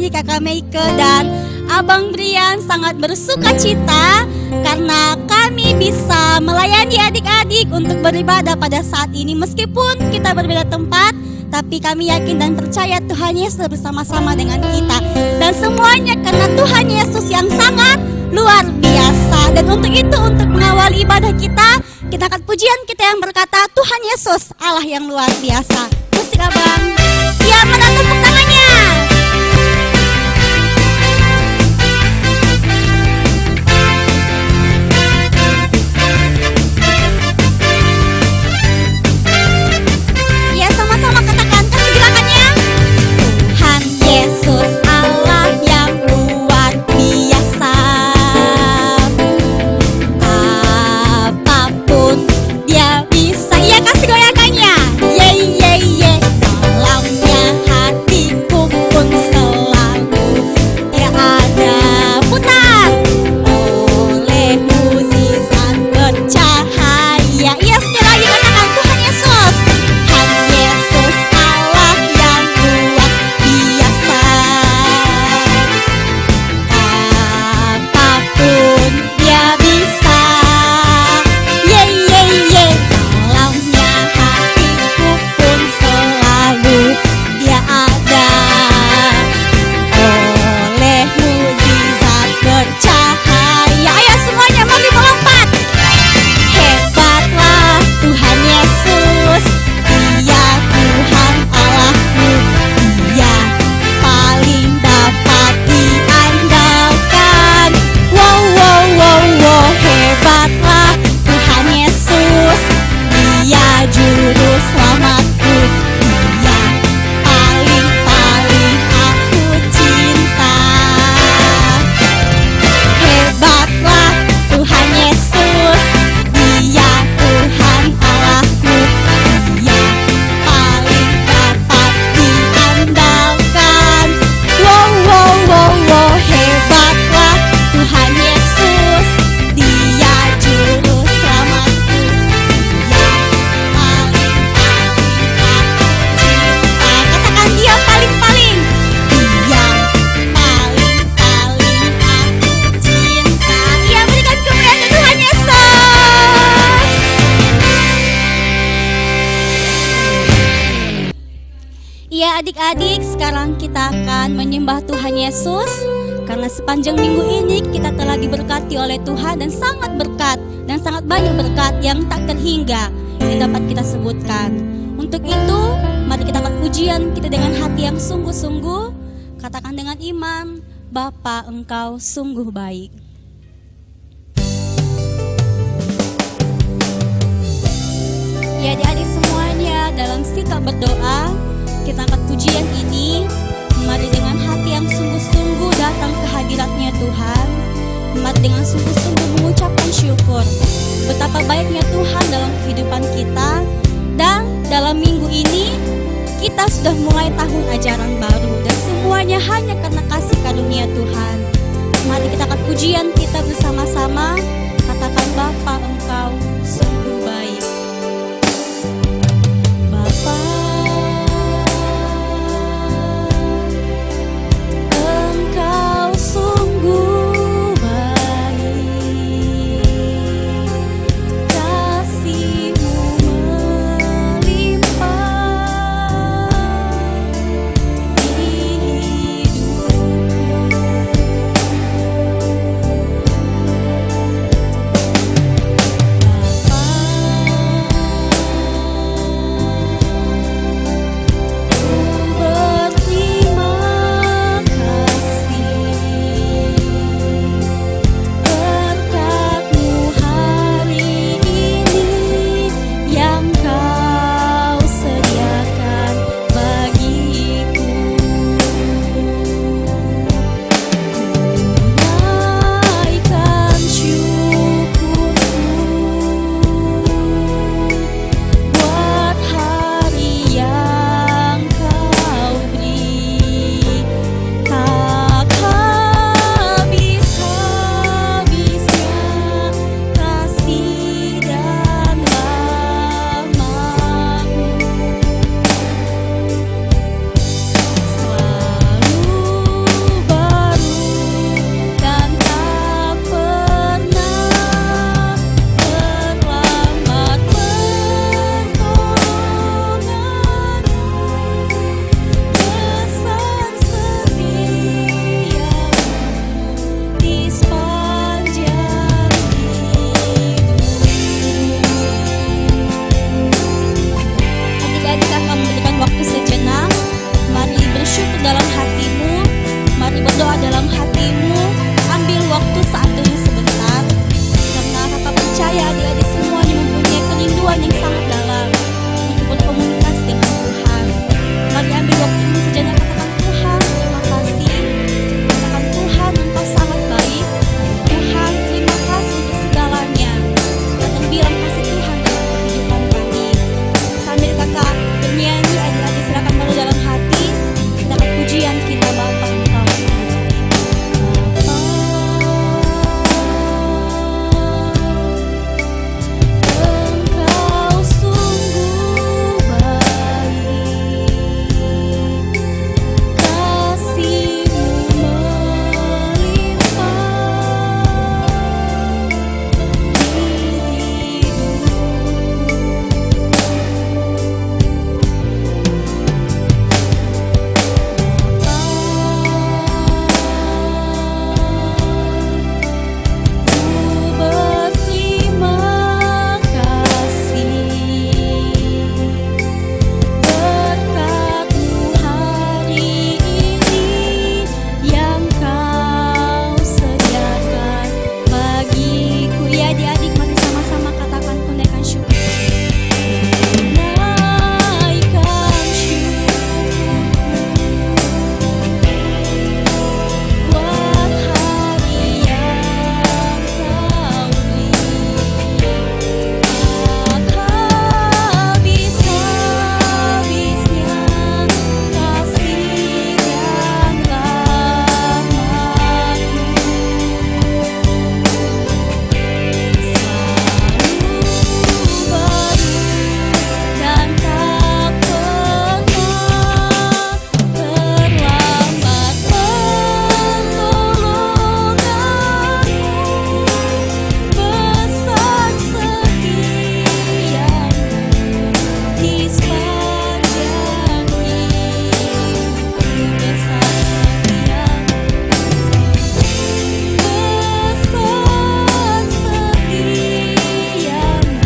ini Kakak Meike dan Abang Brian sangat bersuka cita karena kami bisa melayani adik-adik untuk beribadah pada saat ini. Meskipun kita berbeda tempat, tapi kami yakin dan percaya Tuhan Yesus bersama-sama dengan kita. Dan semuanya karena Tuhan Yesus yang sangat luar biasa. Dan untuk itu, untuk mengawali ibadah kita akan pujian kita yang berkata, Tuhan Yesus Allah yang luar biasa. Musik Abang. Ya, mana tepuk tangannya. Ya, sama-sama katakan, kasih gerakannya. Tuhan Yesus Allah yang luar biasa. Apapun dia bisa. Ya, kasih goyangkannya. Ye ye ye. Dalamnya hatiku pun selalu dia ada. Putar. Oleh mukjizat bercahaya. Iya, sekali lagi katakan Tuhan Yesus. Tuhan Yesus Allah yang luar biasa. Apapun dia bisa. Ye ye ye. Dalamnya hatiku pun selalu dia ada. Oleh mukjizat bercahaya. Ayo semuanya mari melompat. Hebatlah Tuhan Yesus, Dia Tuhan Allahku, Dia paling dapat diandalkan. Wow wow wow wow, hebatlah Tuhan Yesus, Dia juru selamatku, Dia paling aku cinta. Hebatlah Tuhan Yesus, Dia Tuhan Allahku, Dia paling dapat diandalkan. Wow wow wow wow, hebatlah Tuhan Yesus, Dia juru selamatku, Dia paling aku cinta. Katakan Dia paling-paling, Dia paling aku cinta. Ia berikan kemuliaan Tuhan Yesus. Iya adik-adik, sekarang kita akan menyembah Tuhan Yesus. Karena sepanjang minggu ini kita telah diberkati oleh Tuhan dan sangat berkat dan sangat banyak berkat yang tak terhingga yang dapat kita sebutkan. Untuk itu, mari kita angkat pujian kita dengan hati yang sungguh-sungguh. Katakan dengan iman, Bapa Engkau sungguh baik. Ya adik-adik semuanya, dalam sikap berdoa kita angkat pujian ini. Mari dengan hati yang sungguh-sungguh datang ke hadirat-Nya Tuhan. Mari dengan sungguh-sungguh mengucapkan syukur betapa baiknya Tuhan dalam kehidupan kita. Dan dalam minggu ini kita sudah mulai tahun ajaran baru, dan semuanya hanya karena kasih karunia Tuhan. Mari kita angkat pujian kita bersama-sama. Katakan Bapa Engkau sungguh baik. Bapa Engkau sungguh baik, kasih-Mu melimpah di hidupku. Bapa mari berdoa dalam hatimu. Ambil waktu saat ini sebentar, karena kakak percaya adik-adik semuanya mempunyai kerinduan yang sangat dalam untuk berkomunikasi dengan Tuhan. Mari ambil waktu ini sejenak, katakan Tuhan terima kasih, katakan Tuhan Engkau sangat baik, Tuhan terima kasih untuk segalanya. Dan terbilang kasih Tuhan dalam kehidupan kami. Sambil kakak bernyanyi, adik-adik silakan baru dalam hati dapat pujian kita Bapa Engkau. Engkau sungguh baik, kasih-Mu berterima kasih, berkat-Mu hari ini yang Kau sediakan bagiku. Ya adik-adik, mari sama-sama katakan tunaikan syukur. Tunaikan syukur buat hari yang Kau beri. Tak habis-habisnya kasih dan rahmat-Mu, selalu baru dan tak pernah terlambat. Pertolongan-Mu besar setiamu di sepanjang hidupku, besar setiamu, besar setiamu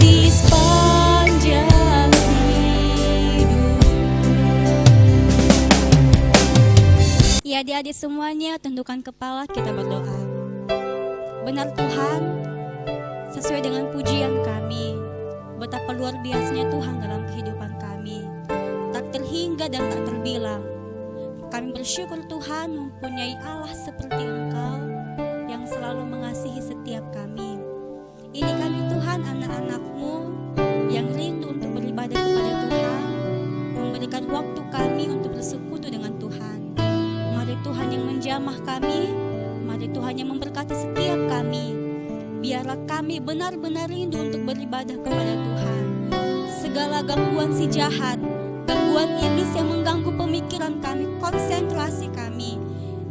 di sepanjang hidup. Ya adik-adik semuanya, tundukkan kepala, kita berdoa. Benar Tuhan, sesuai dengan pujian kami, betapa luar biasanya Tuhan dalam kehidupan kami, tak terhingga dan tak terbilang. Kami bersyukur Tuhan mempunyai Allah seperti Engkau yang selalu mengasihi setiap kami. Ini kami Tuhan, anak-anak-Mu yang rindu untuk beribadah kepada Tuhan, memberikan waktu kami untuk bersekutu dengan Tuhan. Mari Tuhan yang menjamah kami, mari Tuhan yang memberkati setiap kami. Biarlah kami benar-benar rindu untuk beribadah kepada Tuhan. Segala gangguan si jahat, gangguan iblis yang mengganggu pemikiran kami, konsentrasi kami,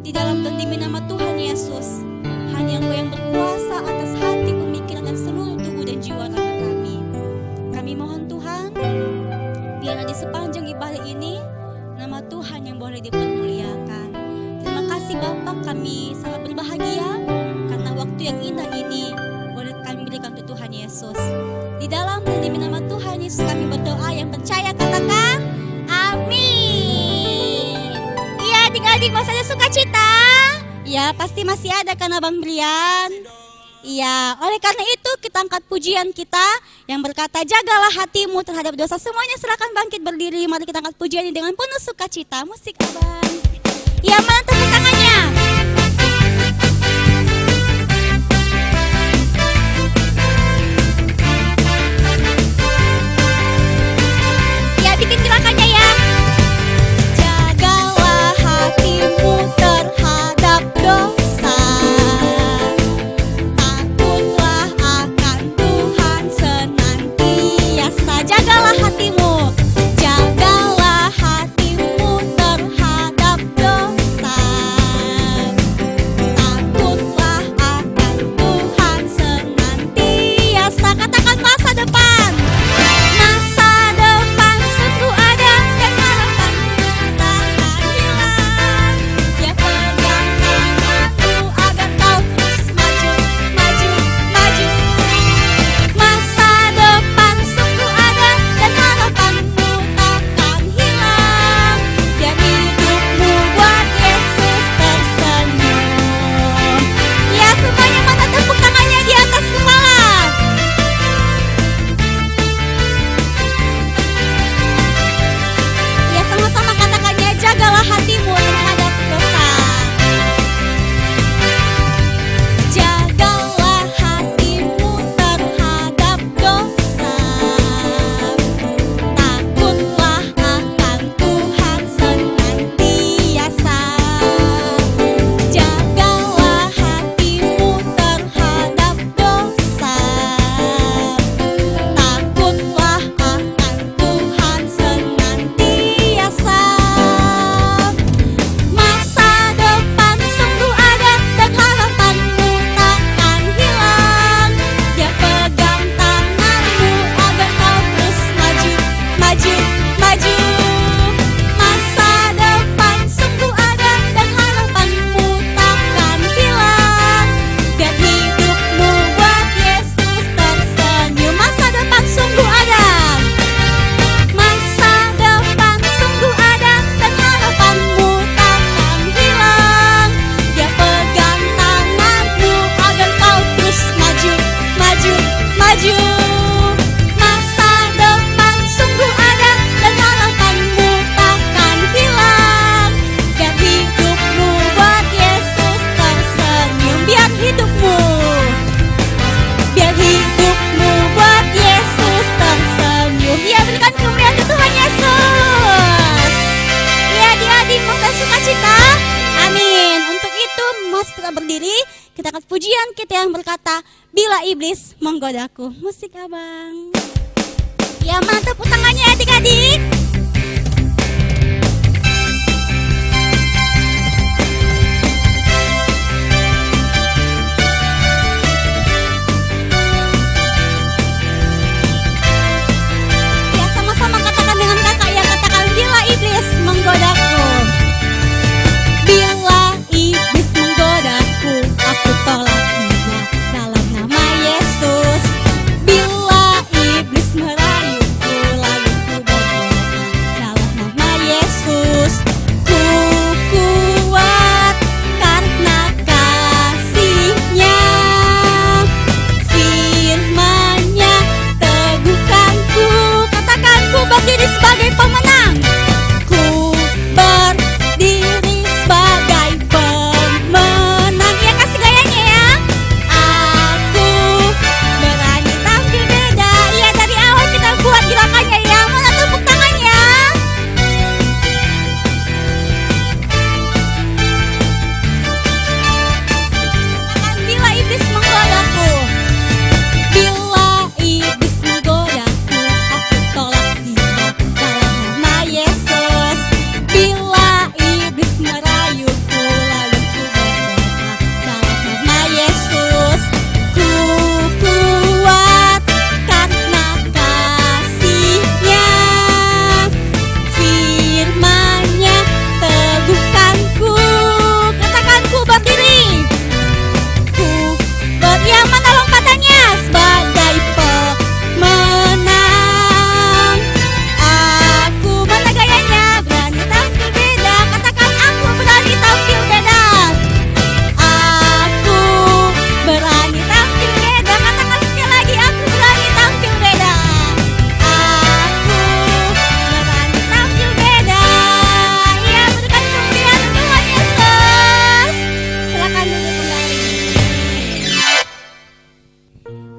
di dalam dan demi nama Tuhan Yesus, hanya Engkau yang berkuasa atas hati, pemikiran dan seluruh tubuh dan jiwa raga kami. Kami mohon Tuhan, biarlah di sepanjang ibadah ini nama Tuhan yang boleh dipermuliakan. Terima kasih Bapa, kami sangat berbahagia karena waktu yang indah ini boleh kami berikan untuk Tuhan Yesus. Di dalam dan demi nama Tuhan Yesus kami berdoa, yang percaya katakan amin. Iya adik-adik, masih ada sukacita? Ya pasti masih ada kan Abang Brian? Iya, oleh karena itu kita angkat pujian kita yang berkata jagalah hatimu terhadap dosa. Semuanya silakan bangkit berdiri, mari kita angkat pujian ini dengan penuh sukacita. Musik Abang. Ya, mana tepuk tangannya? Ya, bikin gerakannya ya. Jagalah hatimu terhadap dosa. Takutlah akan Tuhan senantiasa. Jagalah hatimu. Jagalah hatimu terhadap dosa. masih tetap berdiri, kita angkat pujian kita yang berkata, bila iblis menggodaku. Musik abang. Ya, mana tepuk tangannya adik-adik. Ya, sama-sama katakan dengan kakak yang katakan, bila iblis menggodaku. Bila iblis menggodaku, aku tolak dia dalam nama Yesus. Bila iblis merayuku, lalu ku berdoa dalam nama Yesus. Ku kuat karena kasih-Nya, firman-Nya teguhkanku. Katakan, ku berdiri sebagai pemenang. Ku berdiri sebagai pemenang. Ya, kasih gayanya ya. Aku berani tampil beda. Ya, dari awal kita buat gerakannya ya. Mana tepuk tangannya? Katakan, bila iblis menggodaku. Bila iblis menggodaku, aku tolak dia dalam nama Yesus. Bila iblis merayuku, lalu ku berdoa dalam nama Yesus. Ku kuat karena kasih-Nya, firman-Nya teguhkanku. Katakan, ku berdiri. Yang mana lompatannya? Sebagai pemenang. Aku mana gayanya? Berani tampil beda. Katakan, aku berani tampil beda. Aku berani tampil beda. Katakan sekali lagi, aku berani tampil beda. Aku berani tampil beda. Ya, berikan pujian Tuhan Yesus. Silakan duduk kembali.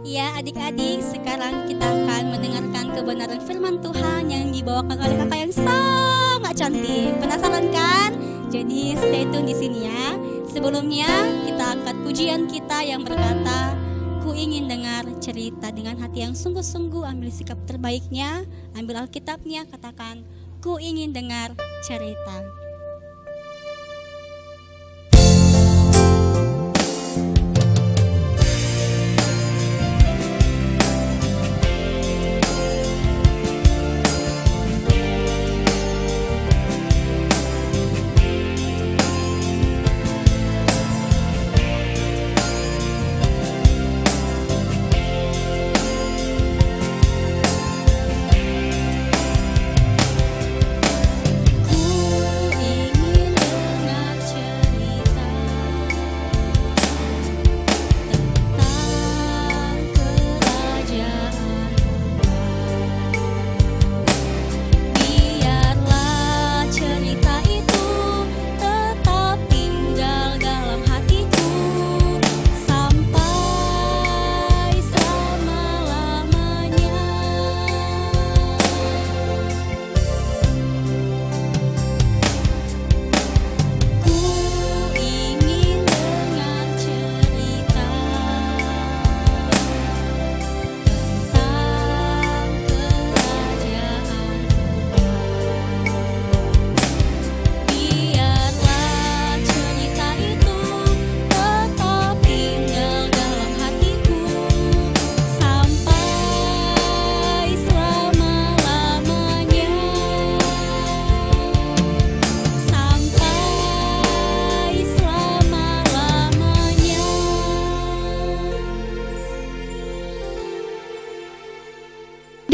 Ya, adik-adik, sekarang kita akan mendengarkan kebenaran firman Tuhan yang dibawakan oleh kakak yang sangat cantik. Penasaran kan? Jadi stay tune di sini ya. Sebelumnya kita angkat pujian kita yang berkata, ku ingin dengar cerita. Dengan hati yang sungguh-sungguh ambil sikap terbaiknya, ambil Alkitabnya, katakan, ku ingin dengar cerita.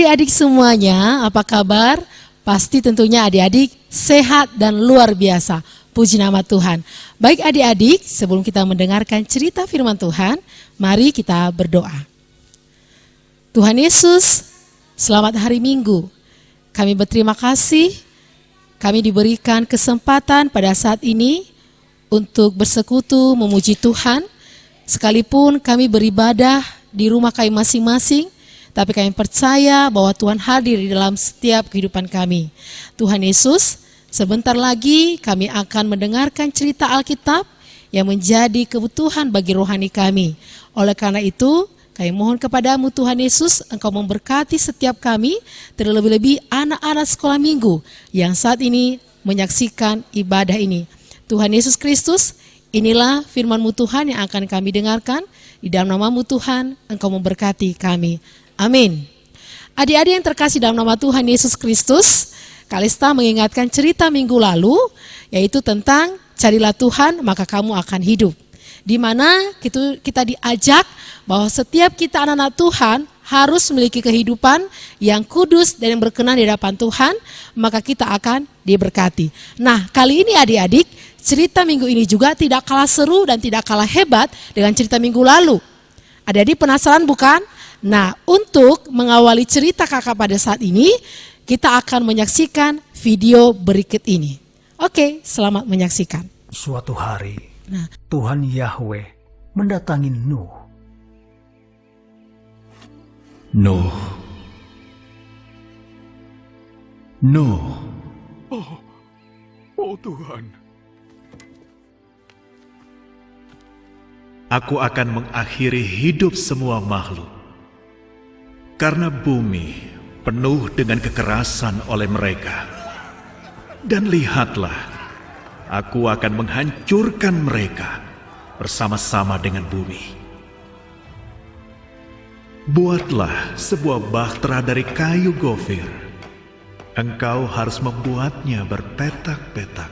Adik-adik semuanya, apa kabar? Pasti tentunya adik-adik sehat dan luar biasa. Puji nama Tuhan. Baik adik-adik, sebelum kita mendengarkan cerita firman Tuhan, mari kita berdoa. Tuhan Yesus, selamat hari Minggu. Kami berterima kasih, kami diberikan kesempatan pada saat ini untuk bersekutu memuji Tuhan. Sekalipun kami beribadah di rumah kami masing-masing, tapi kami percaya bahwa Tuhan hadir di dalam setiap kehidupan kami. Tuhan Yesus, sebentar lagi kami akan mendengarkan cerita Alkitab yang menjadi kebutuhan bagi rohani kami. Oleh karena itu, kami mohon kepadamu Tuhan Yesus, Engkau memberkati setiap kami, terlebih-lebih anak-anak sekolah minggu yang saat ini menyaksikan ibadah ini. Tuhan Yesus Kristus, inilah firman-Mu Tuhan yang akan kami dengarkan. Di dalam nama-Mu Tuhan, Engkau memberkati kami. Amin. Adik-adik yang terkasih dalam nama Tuhan Yesus Kristus, Kalista mengingatkan cerita minggu lalu, yaitu tentang carilah Tuhan maka kamu akan hidup. Di mana kita diajak bahwa setiap kita anak-anak Tuhan harus memiliki kehidupan yang kudus dan yang berkenan di hadapan Tuhan, maka kita akan diberkati. Nah, kali ini adik-adik, cerita minggu ini juga tidak kalah seru dan tidak kalah hebat dengan cerita minggu lalu. Adik-adik penasaran bukan? Nah, untuk mengawali cerita kakak pada saat ini, kita akan menyaksikan video berikut ini. Oke, selamat menyaksikan. Suatu hari, Tuhan Yahweh mendatangi Nuh. Nuh. Oh Tuhan. Aku akan mengakhiri hidup semua makhluk. Karena bumi penuh dengan kekerasan oleh mereka. Dan lihatlah, aku akan menghancurkan mereka bersama-sama dengan bumi. Buatlah sebuah bahtera dari kayu gofir. Engkau harus membuatnya berpetak-petak.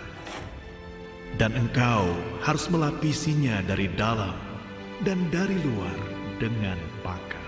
Dan engkau harus melapisinya dari dalam dan dari luar dengan pakan.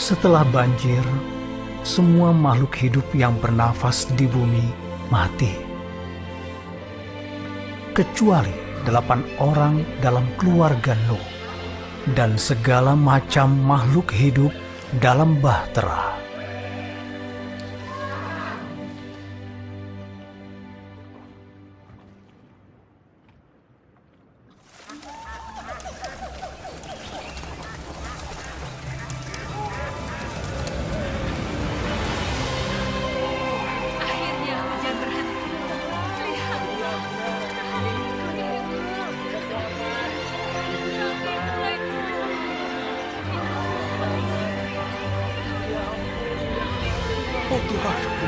Setelah banjir, semua makhluk hidup yang bernafas di bumi mati. Kecuali 8 orang dalam keluarga Nuh dan segala macam makhluk hidup dalam bahtera. Oh Tuhanku.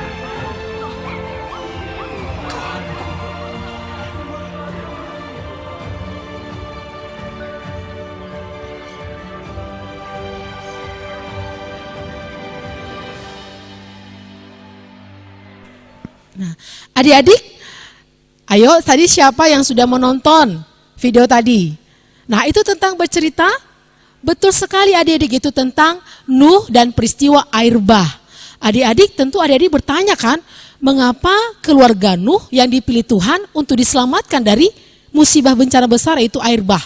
Nah, adik-adik, ayo tadi siapa yang sudah menonton video tadi? Nah, itu tentang bercerita, betul sekali adik-adik, itu tentang Nuh dan peristiwa air bah. Adik-adik, tentu adik-adik bertanya kan, mengapa keluarga Nuh yang dipilih Tuhan untuk diselamatkan dari musibah bencana besar yaitu air bah.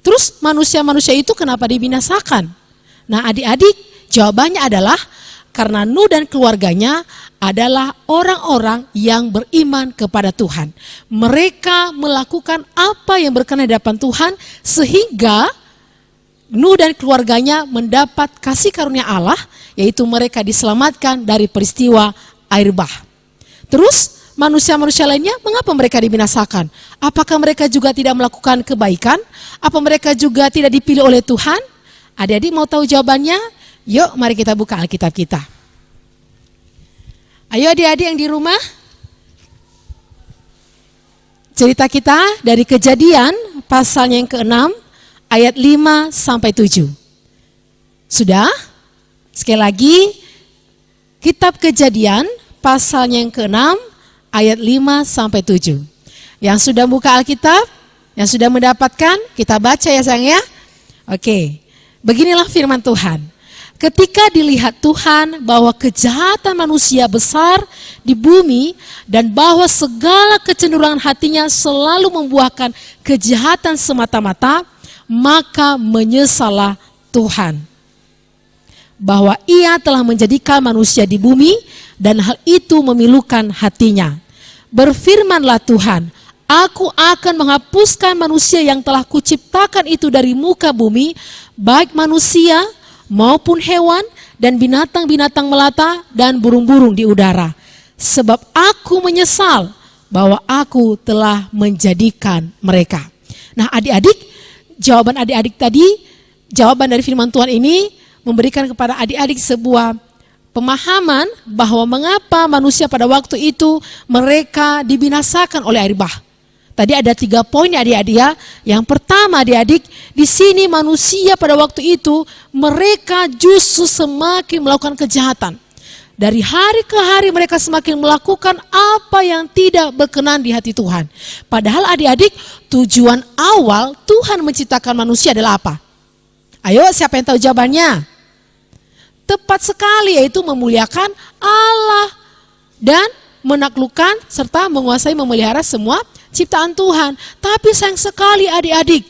Terus manusia-manusia itu kenapa dibinasakan? Nah, adik-adik, jawabannya adalah karena Nuh dan keluarganya adalah orang-orang yang beriman kepada Tuhan. Mereka melakukan apa yang berkenan di hadapan Tuhan sehingga Nuh dan keluarganya mendapat kasih karunia Allah, yaitu mereka diselamatkan dari peristiwa air bah. Terus manusia-manusia lainnya, mengapa mereka dibinasakan? Apakah mereka juga tidak melakukan kebaikan? Apa mereka juga tidak dipilih oleh Tuhan? Adik-adik mau tahu jawabannya? Yuk mari kita buka Alkitab kita. Ayo adik-adik yang di rumah. Cerita kita dari Kejadian pasalnya yang ke-6 ayat 5 sampai 7. Sudah? Sekali lagi, kitab Kejadian pasalnya yang ke-6 ayat 5 sampai 7. Yang sudah buka Alkitab, yang sudah mendapatkan, kita baca ya sayang ya. Oke. Beginilah firman Tuhan. Ketika dilihat Tuhan bahwa kejahatan manusia besar di bumi dan bahwa segala kecenderungan hatinya selalu membuahkan kejahatan semata-mata, maka menyesallah Tuhan bahwa Ia telah menjadikan manusia di bumi dan hal itu memilukan hatinya. Berfirmanlah Tuhan, Aku akan menghapuskan manusia yang telah kuciptakan itu dari muka bumi, baik manusia maupun hewan dan binatang-binatang melata dan burung-burung di udara. Sebab aku menyesal bahwa aku telah menjadikan mereka. Nah adik-adik, jawaban adik-adik tadi, jawaban dari firman Tuhan ini memberikan kepada adik-adik sebuah pemahaman bahwa mengapa manusia pada waktu itu mereka dibinasakan oleh air bah. Tadi ada 3 poin ya adik-adik ya. Yang pertama adik-adik, di sini manusia pada waktu itu mereka justru semakin melakukan kejahatan. Dari hari ke hari mereka semakin melakukan apa yang tidak berkenan di hati Tuhan. Padahal adik-adik, tujuan awal Tuhan menciptakan manusia adalah apa? Ayo siapa yang tahu jawabannya? Tepat sekali, yaitu memuliakan Allah dan menaklukkan serta menguasai memelihara semua ciptaan Tuhan. Tapi sayang sekali adik-adik,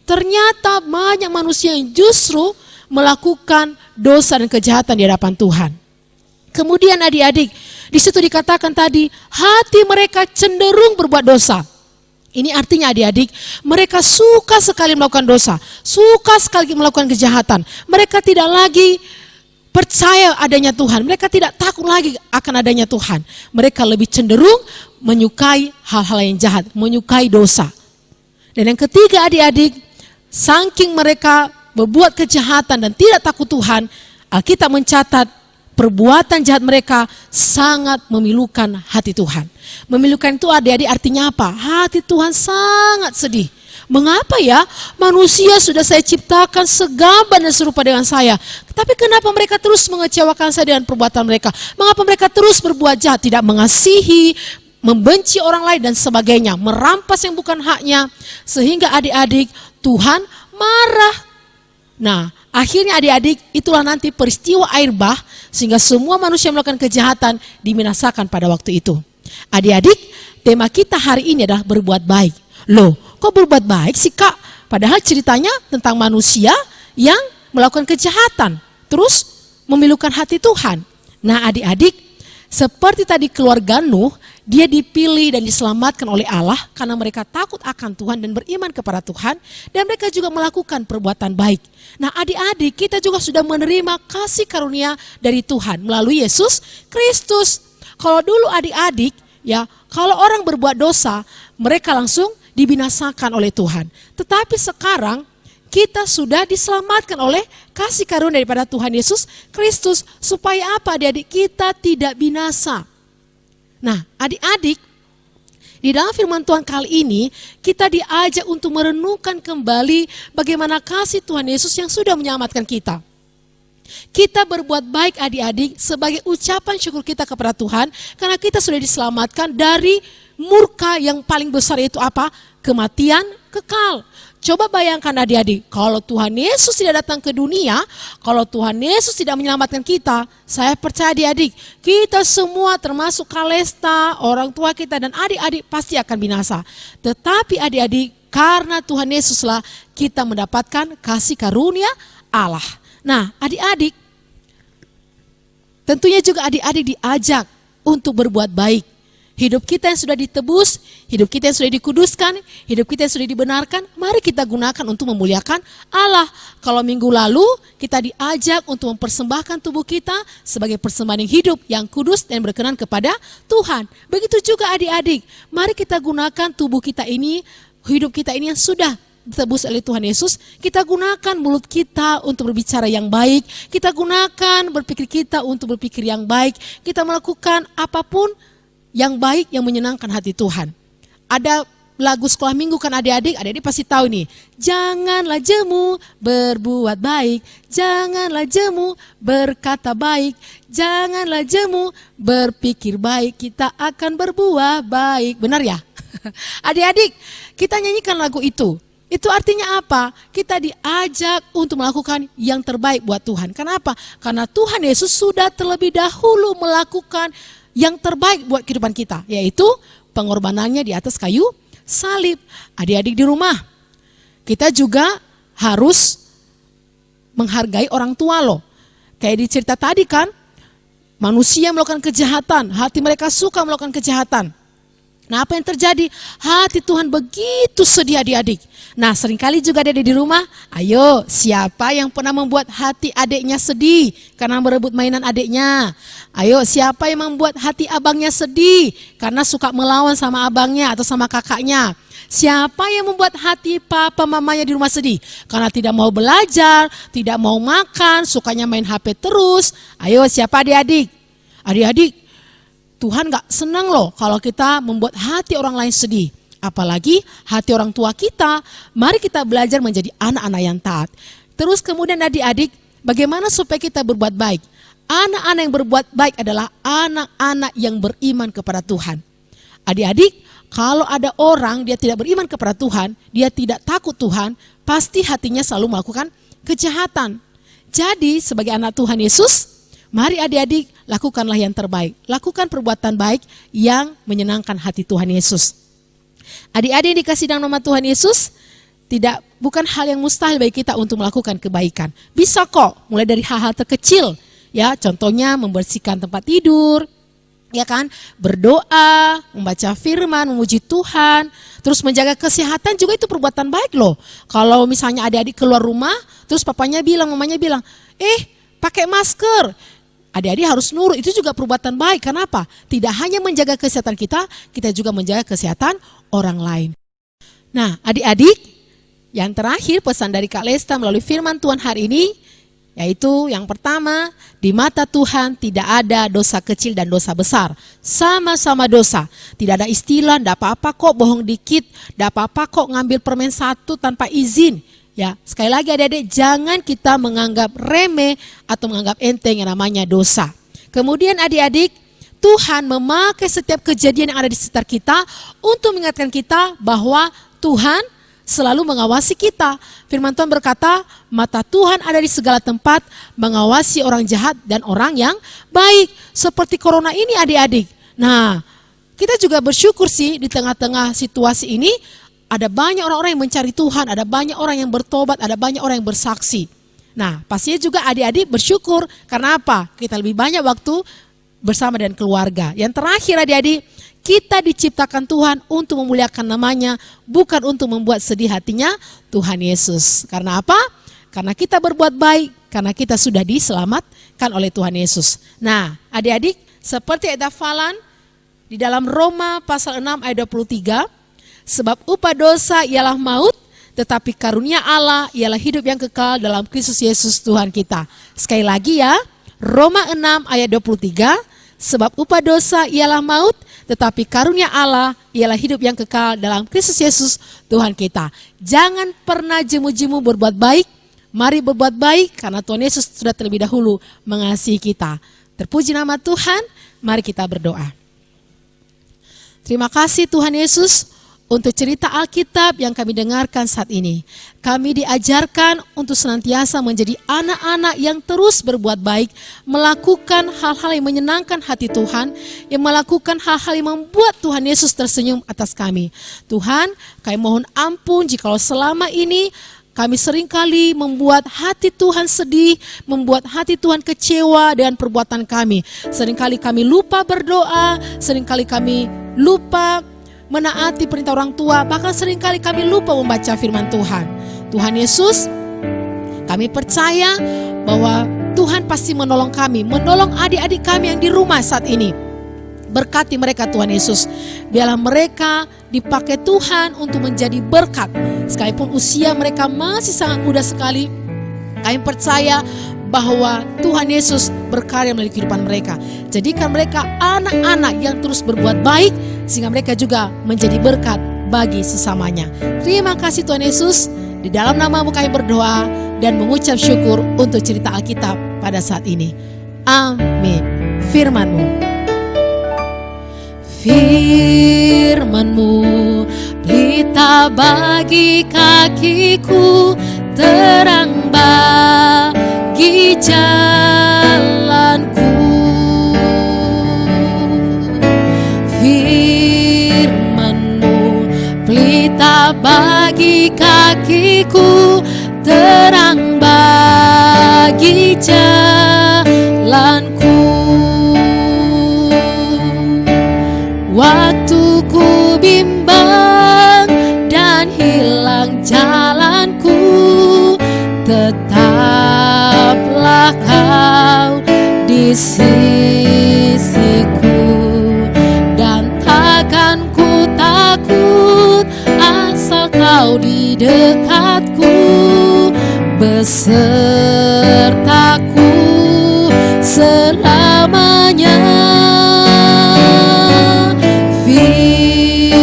ternyata banyak manusia yang justru melakukan dosa dan kejahatan di hadapan Tuhan. Kemudian adik-adik, di situ dikatakan tadi, hati mereka cenderung berbuat dosa. Ini artinya adik-adik, mereka suka sekali melakukan dosa, suka sekali melakukan kejahatan. Mereka tidak lagi percaya adanya Tuhan, mereka tidak takut lagi akan adanya Tuhan. Mereka lebih cenderung menyukai hal-hal yang jahat, menyukai dosa. Dan yang ketiga adik-adik, saking mereka berbuat kejahatan dan tidak takut Tuhan, Alkitab mencatat perbuatan jahat mereka sangat memilukan hati Tuhan. Memilukan itu adik-adik artinya apa? Hati Tuhan sangat sedih. Mengapa ya? Manusia sudah saya ciptakan segambar dan serupa dengan saya. Tapi kenapa mereka terus mengecewakan saya dengan perbuatan mereka? Mengapa mereka terus berbuat jahat? Tidak mengasihi, membenci orang lain dan sebagainya. Merampas yang bukan haknya. Sehingga adik-adik Tuhan marah. Nah akhirnya adik-adik itulah nanti peristiwa air bah. Sehingga semua manusia melakukan kejahatan dibinasakan pada waktu itu. Adik-adik, tema kita hari ini adalah berbuat baik. Loh, kok berbuat baik sih Kak? Padahal ceritanya tentang manusia yang melakukan kejahatan, terus memilukan hati Tuhan. Nah adik-adik, seperti tadi keluarga Nuh, dia dipilih dan diselamatkan oleh Allah karena mereka takut akan Tuhan dan beriman kepada Tuhan. Dan mereka juga melakukan perbuatan baik. Nah adik-adik, kita juga sudah menerima kasih karunia dari Tuhan melalui Yesus Kristus. Kalau dulu adik-adik, ya kalau orang berbuat dosa, mereka langsung dibinasakan oleh Tuhan. Tetapi sekarang kita sudah diselamatkan oleh kasih karunia daripada Tuhan Yesus Kristus. Supaya apa adik-adik? Kita tidak binasa. Nah adik-adik, di dalam firman Tuhan kali ini kita diajak untuk merenungkan kembali bagaimana kasih Tuhan Yesus yang sudah menyelamatkan kita. Kita berbuat baik adik-adik sebagai ucapan syukur kita kepada Tuhan karena kita sudah diselamatkan dari murka yang paling besar, yaitu apa? Kematian kekal. Coba bayangkan adik-adik, kalau Tuhan Yesus tidak datang ke dunia, kalau Tuhan Yesus tidak menyelamatkan kita, saya percaya adik-adik, kita semua termasuk Kalesta, orang tua kita dan adik-adik pasti akan binasa. Tetapi adik-adik, karena Tuhan Yesuslah kita mendapatkan kasih karunia Allah. Nah adik-adik, tentunya juga adik-adik diajak untuk berbuat baik. Hidup kita yang sudah ditebus, hidup kita yang sudah dikuduskan, hidup kita yang sudah dibenarkan, mari kita gunakan untuk memuliakan Allah. Kalau minggu lalu kita diajak untuk mempersembahkan tubuh kita sebagai persembahan yang hidup, yang kudus dan berkenan kepada Tuhan. Begitu juga adik-adik, mari kita gunakan tubuh kita ini, hidup kita ini yang sudah ditebus oleh Tuhan Yesus, kita gunakan mulut kita untuk berbicara yang baik, kita gunakan berpikir kita untuk berpikir yang baik, kita melakukan apapun yang baik yang menyenangkan hati Tuhan. Ada lagu sekolah minggu kan adik-adik pasti tahu nih. Janganlah jemu berbuat baik, janganlah jemu berkata baik, janganlah jemu berpikir baik, kita akan berbuah baik. Benar ya? Adik-adik, kita nyanyikan lagu itu. Itu artinya apa? Kita diajak untuk melakukan yang terbaik buat Tuhan. Kenapa? Karena Tuhan Yesus sudah terlebih dahulu melakukan yang terbaik buat kehidupan kita, yaitu pengorbanannya di atas kayu salib. Adik-adik di rumah, kita juga harus menghargai orang tua loh. Kayak di cerita tadi kan, manusia melakukan kejahatan, hati mereka suka melakukan kejahatan. Nah, apa yang terjadi? Hati Tuhan begitu sedih adik-adik. Nah, seringkali juga ada di rumah, ayo siapa yang pernah membuat hati adiknya sedih karena merebut mainan adiknya? Ayo siapa yang membuat hati abangnya sedih karena suka melawan sama abangnya atau sama kakaknya? Siapa yang membuat hati papa mamanya di rumah sedih? Karena tidak mau belajar, tidak mau makan, sukanya main HP terus. Ayo siapa adik-adik? Adik-adik, Tuhan gak senang loh kalau kita membuat hati orang lain sedih. Apalagi hati orang tua kita. Mari kita belajar menjadi anak-anak yang taat. Terus kemudian adik-adik, bagaimana supaya kita berbuat baik? Anak-anak yang berbuat baik adalah anak-anak yang beriman kepada Tuhan. Adik-adik, kalau ada orang dia tidak beriman kepada Tuhan, dia tidak takut Tuhan, pasti hatinya selalu melakukan kejahatan. Jadi sebagai anak Tuhan Yesus, mari adik-adik lakukanlah yang terbaik. Lakukan perbuatan baik yang menyenangkan hati Tuhan Yesus. Adik-adik yang dikasih dalam nama Tuhan Yesus, bukan hal yang mustahil bagi kita untuk melakukan kebaikan. Bisa kok, mulai dari hal-hal terkecil. Ya, contohnya membersihkan tempat tidur, ya kan? Berdoa, membaca firman, memuji Tuhan, terus menjaga kesehatan juga itu perbuatan baik loh. Kalau misalnya adik-adik keluar rumah, terus papanya bilang, mamanya bilang, pakai masker. Adik-adik harus nurut, itu juga perbuatan baik. Kenapa? Tidak hanya menjaga kesehatan kita, kita juga menjaga kesehatan orang lain. Nah, adik-adik, yang terakhir pesan dari Kak Lesta melalui firman Tuhan hari ini, yaitu yang pertama, di mata Tuhan tidak ada dosa kecil dan dosa besar. Sama-sama dosa. Tidak ada istilah, tidak apa-apa kok bohong dikit, tidak apa-apa kok ngambil permen satu tanpa izin. Ya, sekali lagi adik-adik, jangan kita menganggap remeh atau menganggap enteng yang namanya dosa. Kemudian adik-adik, Tuhan memakai setiap kejadian yang ada di sekitar kita untuk mengingatkan kita bahwa Tuhan selalu mengawasi kita. Firman Tuhan berkata, mata Tuhan ada di segala tempat, mengawasi orang jahat dan orang yang baik. Seperti corona ini adik-adik. Nah, kita juga bersyukur sih di tengah-tengah situasi ini, ada banyak orang-orang yang mencari Tuhan, ada banyak orang yang bertobat, ada banyak orang yang bersaksi. Nah, pastinya juga adik-adik bersyukur. Karena apa? Kita lebih banyak waktu bersama dengan keluarga. Yang terakhir adik-adik, kita diciptakan Tuhan untuk memuliakan namanya, bukan untuk membuat sedih hatinya Tuhan Yesus. Karena apa? Karena kita berbuat baik, karena kita sudah diselamatkan oleh Tuhan Yesus. Nah, adik-adik, seperti ayat hafalan di dalam Roma pasal 6 ayat 23, sebab upah dosa ialah maut, tetapi karunia Allah ialah hidup yang kekal dalam Kristus Yesus Tuhan kita. Sekali lagi ya, Roma 6 ayat 23, sebab upah dosa ialah maut, tetapi karunia Allah ialah hidup yang kekal dalam Kristus Yesus Tuhan kita. Jangan pernah jemu-jemu berbuat baik, mari berbuat baik karena Tuhan Yesus sudah terlebih dahulu mengasihi kita. Terpuji nama Tuhan, mari kita berdoa. Terima kasih Tuhan Yesus untuk cerita Alkitab yang kami dengarkan saat ini. Kami diajarkan untuk senantiasa menjadi anak-anak yang terus berbuat baik, melakukan hal-hal yang menyenangkan hati Tuhan, yang melakukan hal-hal yang membuat Tuhan Yesus tersenyum atas kami. Tuhan, kami mohon ampun jikalau selama ini kami seringkali membuat hati Tuhan sedih, membuat hati Tuhan kecewa dengan perbuatan kami. Seringkali kami lupa berdoa, seringkali kami lupa menaati perintah orang tua, bahkan seringkali kami lupa membaca firman Tuhan. Tuhan Yesus, kami percaya bahwa Tuhan pasti menolong kami, menolong adik-adik kami yang di rumah saat ini. Berkati mereka Tuhan Yesus. Biarlah mereka dipakai Tuhan untuk menjadi berkat. Sekalipun usia mereka masih sangat muda sekali, kami percaya bahwa Tuhan Yesus berkarya melalui kehidupan mereka. Jadikan mereka anak-anak yang terus berbuat baik, sehingga mereka juga menjadi berkat bagi sesamanya. Terima kasih Tuhan Yesus. Di dalam nama-Mu kami berdoa dan mengucap syukur untuk cerita Alkitab pada saat ini. Amin. Firman-Mu, firman-Mu pelita bagi kakiku, terang bagi jalanku. Firman-Mu pelita bagi kakiku, terang bagi jalanku. Waktu ku bimbang dan hilang jalanku, tetaplah Kau di sisiku, dan takkan ku takut asal Kau di dekatku, besertaku selamanya.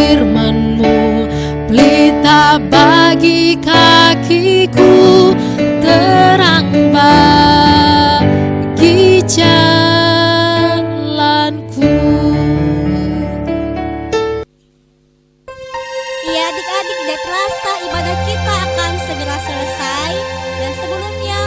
Firman-Mu pelita bagi kakiku, terang bagi jalanku. Iya adik-adik, tidak terasa ibadah kita akan segera selesai. Dan sebelumnya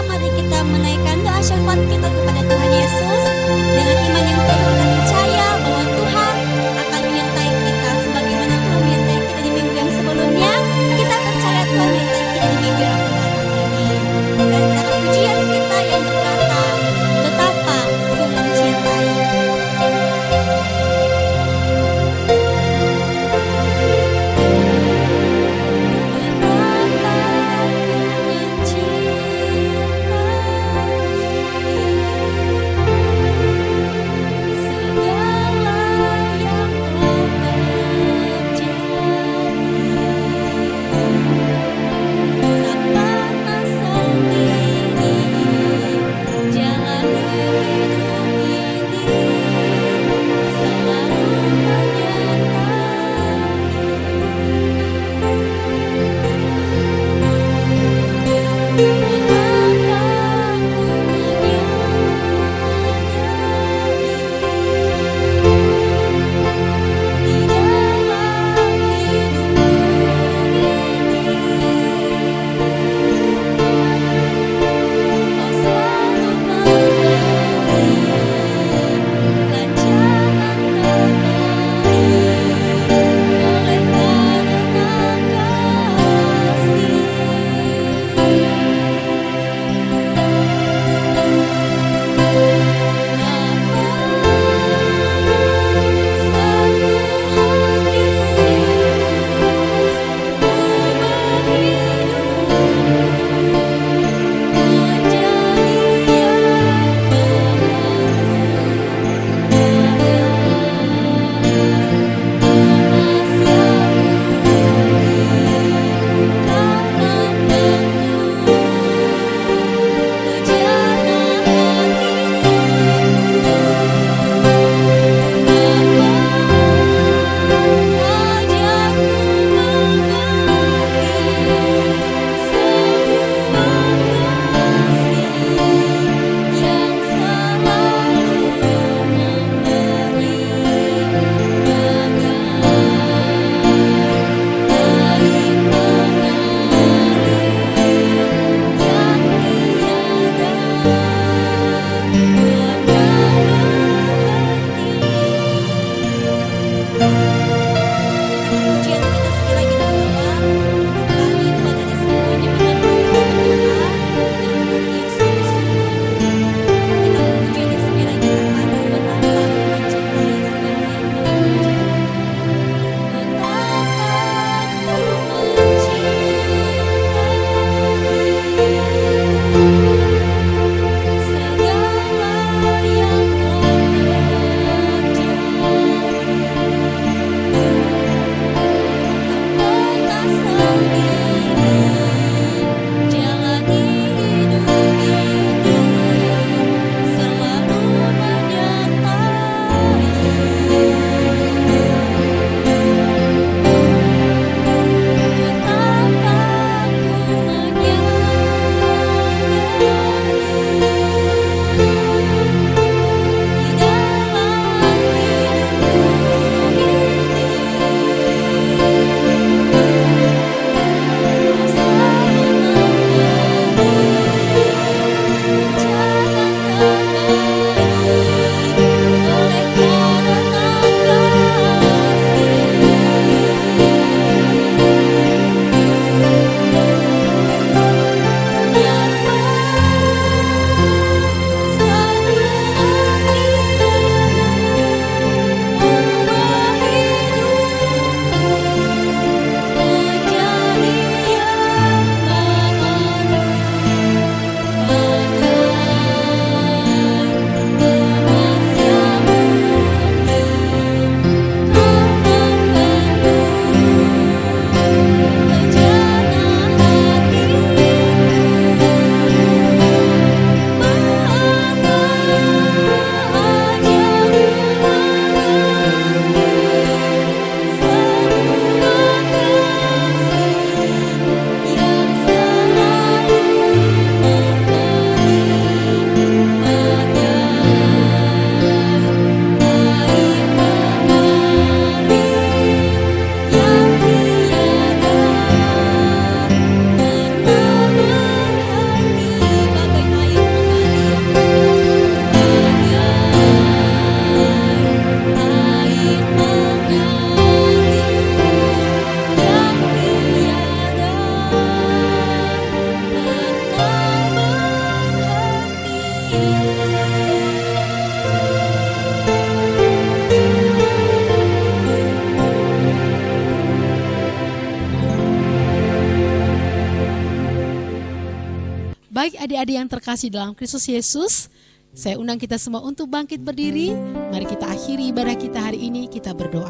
Baik adik-adik yang terkasih dalam Kristus Yesus, saya undang kita semua untuk bangkit berdiri. Mari kita akhiri ibadah kita hari ini, kita berdoa.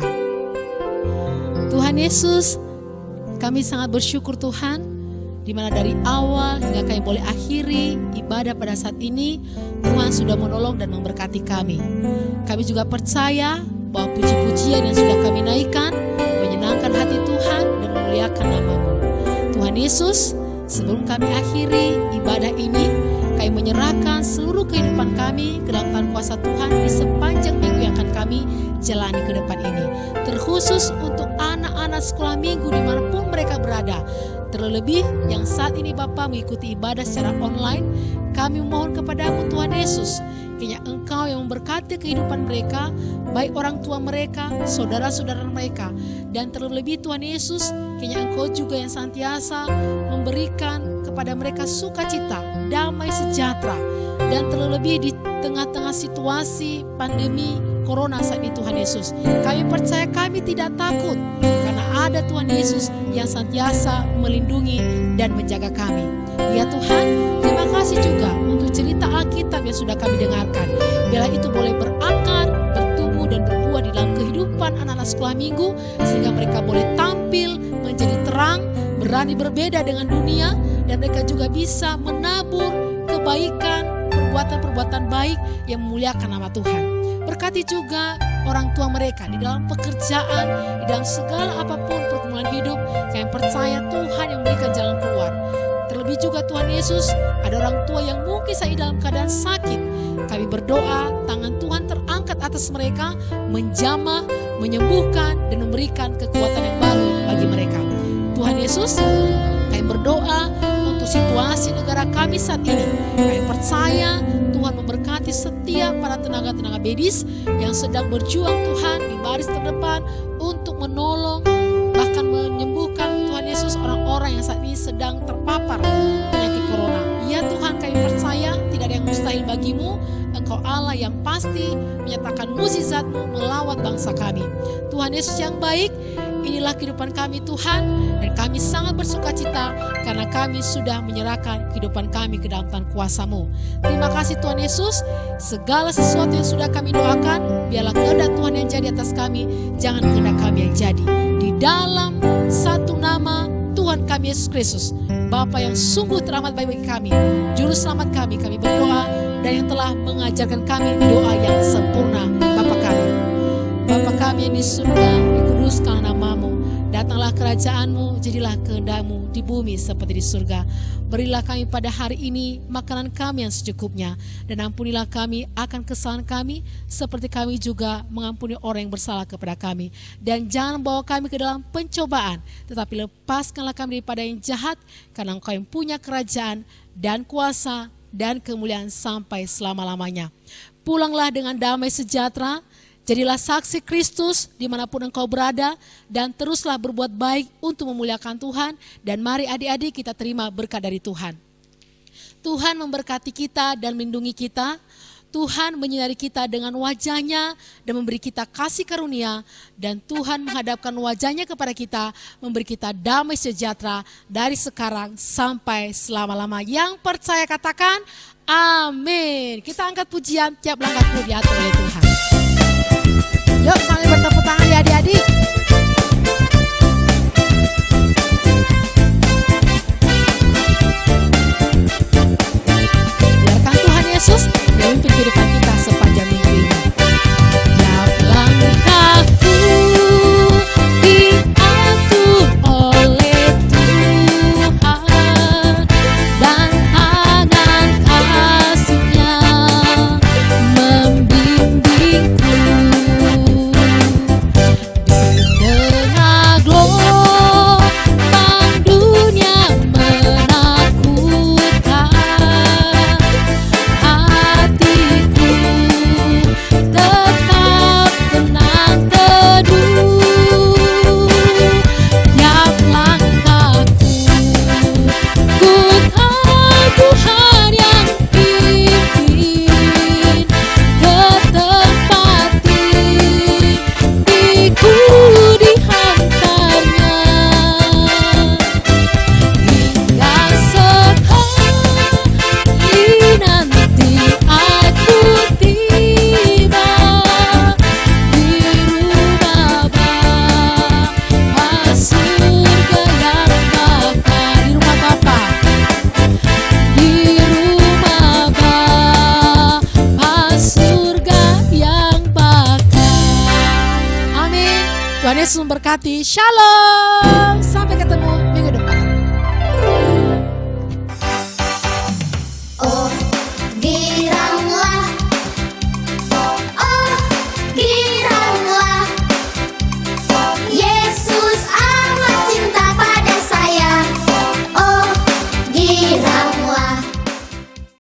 Tuhan Yesus, kami sangat bersyukur Tuhan, di mana dari awal hingga kami boleh akhiri ibadah pada saat ini, Tuhan sudah menolong dan memberkati kami. Kami juga percaya bahwa puji-pujian yang sudah kami naikkan menyenangkan hati Tuhan dan memuliakan nama-Mu. Tuhan Yesus, sebelum kami akhiri ibadah ini, kami menyerahkan seluruh kehidupan kami ke dalam tangan kuasa Tuhan di sepanjang minggu yang akan kami jalani ke depan ini. Terkhusus untuk anak-anak sekolah minggu dimanapun mereka berada. Terlebih yang saat ini Bapa mengikuti ibadah secara online, kami mohon kepadamu Tuhan Yesus, kiranya Engkau yang memberkati kehidupan mereka, baik orang tua mereka, saudara-saudara mereka, dan terlebih Tuhan Yesus, kiranya Engkau juga yang senantiasa memberikan kepada mereka sukacita, damai sejahtera, dan terlebih di tengah-tengah situasi pandemi Corona saat ini Tuhan Yesus. Kami percaya kami tidak takut karena ada Tuhan Yesus yang senantiasa melindungi dan menjaga kami. Ya Tuhan, terima kasih juga untuk cerita Alkitab yang sudah kami dengarkan. Biarlah itu boleh berakar, bertumbuh dan berbuah di dalam kehidupan anak-anak sekolah minggu, sehingga mereka boleh tampil menjadi terang, berani berbeda dengan dunia, dan mereka juga bisa menabur kebaikan, perbuatan-perbuatan baik yang memuliakan nama Tuhan. Berkati juga orang tua mereka di dalam pekerjaan, di dalam segala apapun pergumulan hidup. Kami percaya Tuhan yang memberikan jalan keluar. Terlebih juga Tuhan Yesus, ada orang tua yang mungkin saat ini dalam keadaan sakit. Kami berdoa tangan Tuhan terangkat atas mereka, menjamah, menyembuhkan, dan memberikan kekuatan yang baru bagi mereka. Tuhan Yesus, kami berdoa untuk situasi negara kami saat ini. Kami percaya Tuhan memberkati setiap para tenaga-tenaga medis yang sedang berjuang Tuhan di baris terdepan untuk menolong, bahkan menyembuhkan Tuhan Yesus orang-orang yang saat ini sedang terpapar penyakit corona. Ya Tuhan, kami percaya tidak ada yang mustahil bagimu. Engkau Allah yang pasti menyatakan mukjizat-Mu melawat bangsa kami. Tuhan Yesus yang baik, inilah kehidupan kami Tuhan, dan kami sangat bersukacita karena kami sudah menyerahkan kehidupan kami ke dalam tangan kuasa-Mu. Terima kasih Tuhan Yesus, segala sesuatu yang sudah kami doakan, biarlah kehendak Tuhan yang jadi atas kami, jangan kehendak kami yang jadi. Di dalam satu nama Tuhan kami Yesus Kristus, Bapa yang sungguh teramat baik bagi kami, Juru Selamat kami berdoa, dan yang telah mengajarkan kami doa yang sempurna. Bapa kami yang di surga, dikuduskanlah nama-Mu, datanglah kerajaan-Mu, jadilah kehendak-Mu di bumi seperti di surga. Berilah kami pada hari ini makanan kami yang secukupnya, dan ampunilah kami akan kesalahan kami, seperti kami juga mengampuni orang yang bersalah kepada kami. Dan jangan bawa kami ke dalam pencobaan, tetapi lepaskanlah kami daripada yang jahat, karena Engkau yang punya kerajaan dan kuasa dan kemuliaan sampai selama-lamanya. Pulanglah dengan damai sejahtera, jadilah saksi Kristus dimanapun engkau berada, dan teruslah berbuat baik untuk memuliakan Tuhan. Dan mari adik-adik kita terima berkat dari Tuhan. Tuhan memberkati kita dan melindungi kita. Tuhan menyinari kita dengan wajah-Nya dan memberi kita kasih karunia. Dan Tuhan menghadapkan wajah-Nya kepada kita, memberi kita damai sejahtera dari sekarang sampai selama-lama. Yang percaya katakan amin. Kita angkat pujian, tiap langkahku diatur oleh Tuhan. Yuk sambil bertepuk tangan ya adik-adik. Biarkan Tuhan Yesus memimpin kehidupan kita sepanjang minggu ini. Tiap langkahku diatur oleh Tuhan, dan tangan kasih-Nya membimbingku. Hatiku Yesus memberkati. Shalom. Sampai ketemu